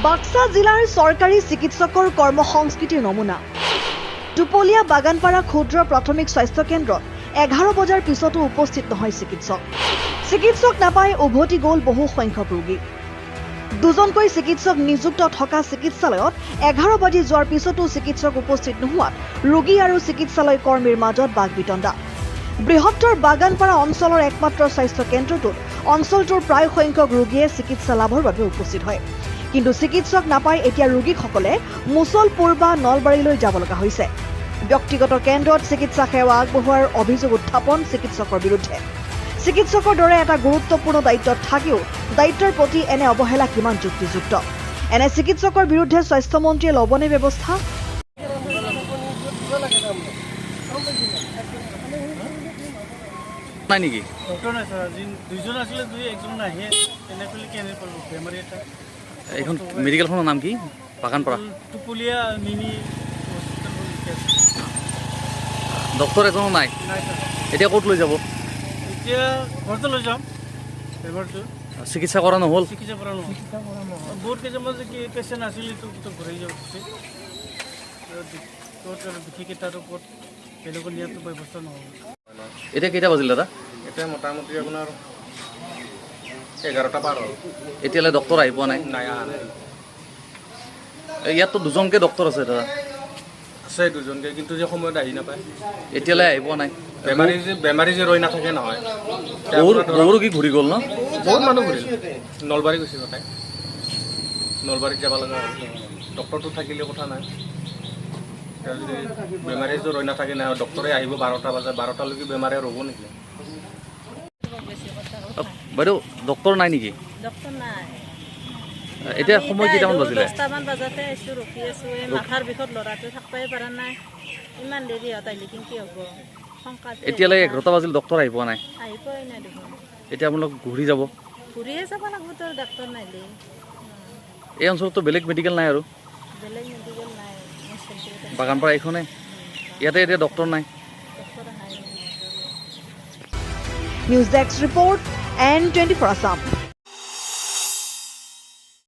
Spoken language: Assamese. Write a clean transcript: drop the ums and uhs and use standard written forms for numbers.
বাক্সা জিলাৰ চৰকাৰী চিকিৎসকৰ কৰ্মসংস্কৃতিৰ নমুনা টুপলিয়া বাগানপাৰা ক্ষুদ্ৰ প্ৰাথমিক স্বাস্থ্য কেন্দ্ৰত 11 বজাৰ পিছতো উপস্থিত নহয় চিকিৎসক নাপাই উভতি গ'ল বহু সংখ্যক ৰোগী দুজনকৈ চিকিৎসক নিযুক্ত থকা চিকিৎসালয়ত 11 বাজি যোৱাৰ পিছতো চিকিৎসক উপস্থিত নোহোৱাত ৰোগী আৰু চিকিৎসালয় কৰ্মীৰ মাজত বাকবিতণ্ডা বৃহত্তৰ বাগানপাৰা অঞ্চলৰ একমাত্ৰ স্বাস্থ্য কেন্দ্ৰটোত অঞ্চলটোৰ প্ৰায় সংখ্যক ৰোগীয়ে চিকিৎসা লাভৰ বাবে উপস্থিত হয় কিন্তু চিকিৎসক নাপাই এতিয়া ৰোগীসকলে মুছলপুৰ বা নলবাৰীলৈ যাব লগা হৈছে ব্যক্তিগত কেন্দ্ৰত চিকিৎসা সেৱা আগবঢ়োৱাৰ অভিযোগ উত্থাপন চিকিৎসকৰ বিৰুদ্ধে চিকিৎসকৰ দৰে এটা গুৰুত্বপূৰ্ণ দায়িত্বত থাকিও দায়িত্বৰ প্ৰতি এনে অৱহেলা কিমান যুক্তিযুক্ত এনে চিকিৎসকৰ বিৰুদ্ধে স্বাস্থ্যমন্ত্ৰীয়ে ল'বনে ব্যৱস্থা নাই নেকি ডক্টৰ নাই স্যাৰ আজি দুইজন আছিলে দুই একজন নাহে এনেকৈ কেনে পালো বেমাৰী এটা এইখন মেডিকেলখনৰ নাম কি বাগানপাৰা টুপলিয়া মিনি ডক্টৰ এজনো নাই নাই স্যাৰ এতিয়া ক'ত লৈ যাব এতিয়া ঘৰতে লৈ যাম বেমাৰটো চিকিৎসা কৰা নহ'ল চিকিৎসা কৰা নহ'ল বহুত কেইজনমান যে কি পেচেণ্ট আছিল তো ঘূৰাই যাব বিশেষকেইটাৰ ওপৰত বেলেগৰ নিয়াটো ব্যৱস্থা নহ'ব এতিয়া কেইটা বাজিল দাদা এতিয়া মোটামুটি আপোনাৰ 11টা পাৰ হ'ল এতিয়ালৈ ডক্টৰ আহি পোৱা নাই নাই অহা নাই ইয়াততো দুজনকৈ ডক্টৰ আছে দাদা আছে দুজনকৈ কিন্তু যে সময়ত আহি নাপায় এতিয়ালৈ আহি পোৱা নাই বেমাৰী যে ৰৈ নাথাকে নহয় বহু ৰোগী ঘূৰি গ'ল ন বহুত মানুহ ঘূৰিল নলবাৰী গৈছে তাতে নলবাৰীত যাব লগা হ'ল ডক্টৰটো থাকিলে কথা নাই এতিয়া যদি বেমাৰী যে ৰৈ নাথাকে নহয় ডক্টৰে আহিব 12টা বজাত 12টালৈকে বেমাৰে ৰ'ব নেকি বাইদেউ ডক্টৰ নাই নেকি ডক্টৰ নাই এতিয়া সময় কেইটামান বাজিলে 10টামান বজাতে আছো ৰখি আছো এই মাথাৰ বিষত ল'ৰাটো থাকবই পৰা নাই ইমান দেৰি হত আহিলে কিন্তু কি হ'ব এতিয়ালৈ 11টা বাজিল ডক্টৰ আহি পোৱা নাই আহি পোৱাই নাই দেখোন এতিয়া আপোনালোক ঘূৰি যাব ঘূৰিয়ে যাব লাগিব তোৰ ডাক্তৰ নাইলে এই অঞ্চলততো বেলেগ মেডিকেল নাই আৰু বেলেগ মেডিকেল নাই বাগানপাৰা এইখনে ইয়াতে এতিয়া ডক্টৰ নাই ডক্টৰ নাই news desk report N24 Assam